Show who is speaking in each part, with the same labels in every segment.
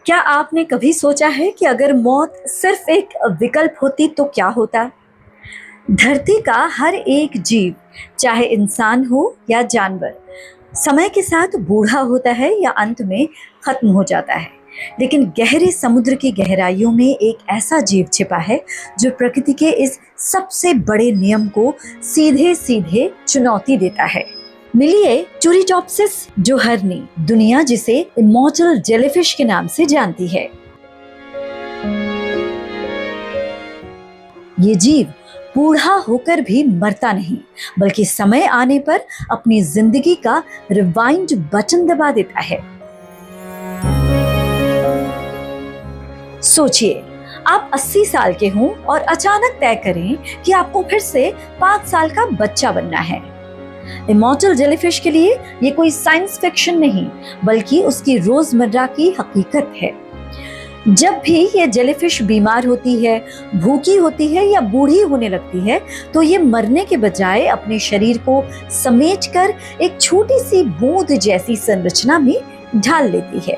Speaker 1: क्या आपने कभी सोचा है कि अगर मौत सिर्फ एक विकल्प होती तो क्या होता? धरती का हर एक जीव, चाहे इंसान हो या जानवर, समय के साथ बूढ़ा होता है या अंत में खत्म हो जाता है। लेकिन गहरे समुद्र की गहराइयों में एक ऐसा जीव छिपा है जो प्रकृति के इस सबसे बड़े नियम को सीधे सीधे चुनौती देता है। मिलिए टूरिटॉप्सिस जोहरनी, दुनिया जिसे इमॉर्टल जेलीफिश के नाम से जानती है। ये जीव बूढ़ा होकर भी मरता नहीं, बल्कि समय आने पर अपनी जिंदगी का रिवाइंड बटन दबा देता है। सोचिए, आप 80 साल के हों और अचानक तय करें कि आपको फिर से 5 साल का बच्चा बनना है। इमॉर्टल जेलीफिश के लिए ये कोई साइंस फिक्शन नहीं, बल्कि उसकी रोजमर्रा की हकीकत है। जब भी ये जेलीफिश बीमार होती है, भूखी होती है या बूढ़ी होने लगती है, तो ये मरने के बजाय अपने शरीर को समेटकर एक छोटी सी बूंद जैसी संरचना में ढाल लेती है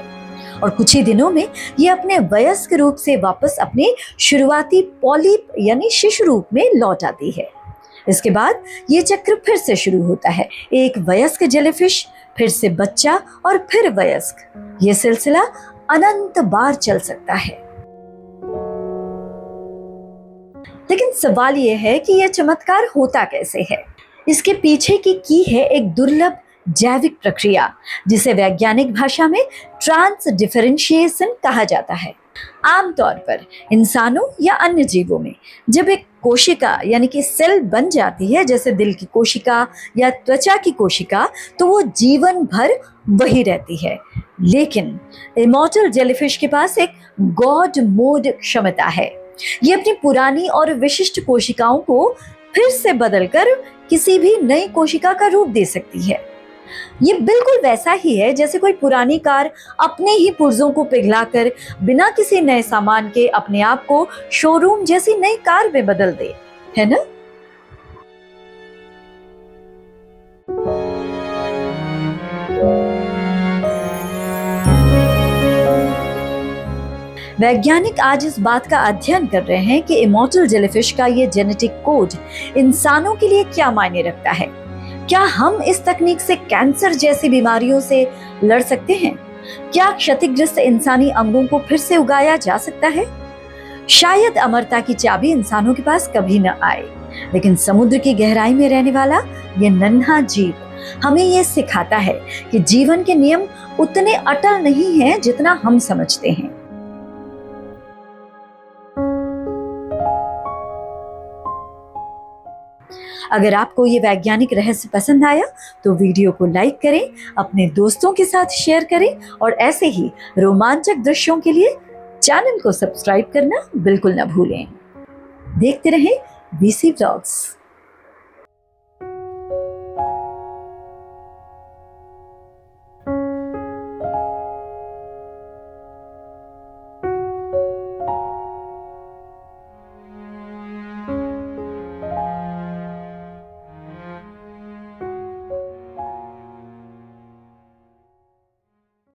Speaker 1: और कुछ ही दिनों में ये अपने वयस्क रूप से वापस अपने शुरुआती पॉलिप यानी शिशु रूप में लौट आती है। इसके बाद ये चक्र फिर से शुरू होता है। एक वयस्क जेलीफिश, फिर से बच्चा और फिर वयस्क। ये सिलसिला अनंत बार चल सकता है। लेकिन सवाल यह है कि यह चमत्कार होता कैसे है। इसके पीछे की है एक दुर्लभ जैविक प्रक्रिया जिसे वैज्ञानिक भाषा में ट्रांस डिफरेंशिएशन कहा जाता है। आमतौर पर इंसानों या अन्य जीवों में जब एक कोशिका यानी कि सेल बन जाती है, जैसे दिल की कोशिका या त्वचा की कोशिका, तो वो जीवन भर वही रहती है। लेकिन इमॉर्टल जेलीफिश के पास एक गॉड मोड क्षमता है। ये अपनी पुरानी और विशिष्ट कोशिकाओं को फिर से बदलकर किसी भी नई कोशिका का रूप दे सकती है। ये बिल्कुल वैसा ही है जैसे कोई पुरानी कार अपने ही पुर्जों को पिघलाकर बिना किसी नए सामान के अपने आप को शोरूम जैसी नई कार में बदल दे, है ना? वैज्ञानिक आज इस बात का अध्ययन कर रहे हैं कि इमॉर्टल जेलीफिश का ये जेनेटिक कोड इंसानों के लिए क्या मायने रखता है। क्या हम इस तकनीक से कैंसर जैसी बीमारियों से लड़ सकते हैं? क्या क्षतिग्रस्त इंसानी अंगों को फिर से उगाया जा सकता है? शायद अमरता की चाबी इंसानों के पास कभी न आए, लेकिन समुद्र की गहराई में रहने वाला ये नन्हा जीव हमें ये सिखाता है कि जीवन के नियम उतने अटल नहीं हैं जितना हम समझते हैं। अगर आपको ये वैज्ञानिक रहस्य पसंद आया तो वीडियो को लाइक करें, अपने दोस्तों के साथ शेयर करें और ऐसे ही रोमांचक दृश्यों के लिए चैनल को सब्सक्राइब करना बिल्कुल न भूलें। देखते रहें वीसी व्लॉग्स।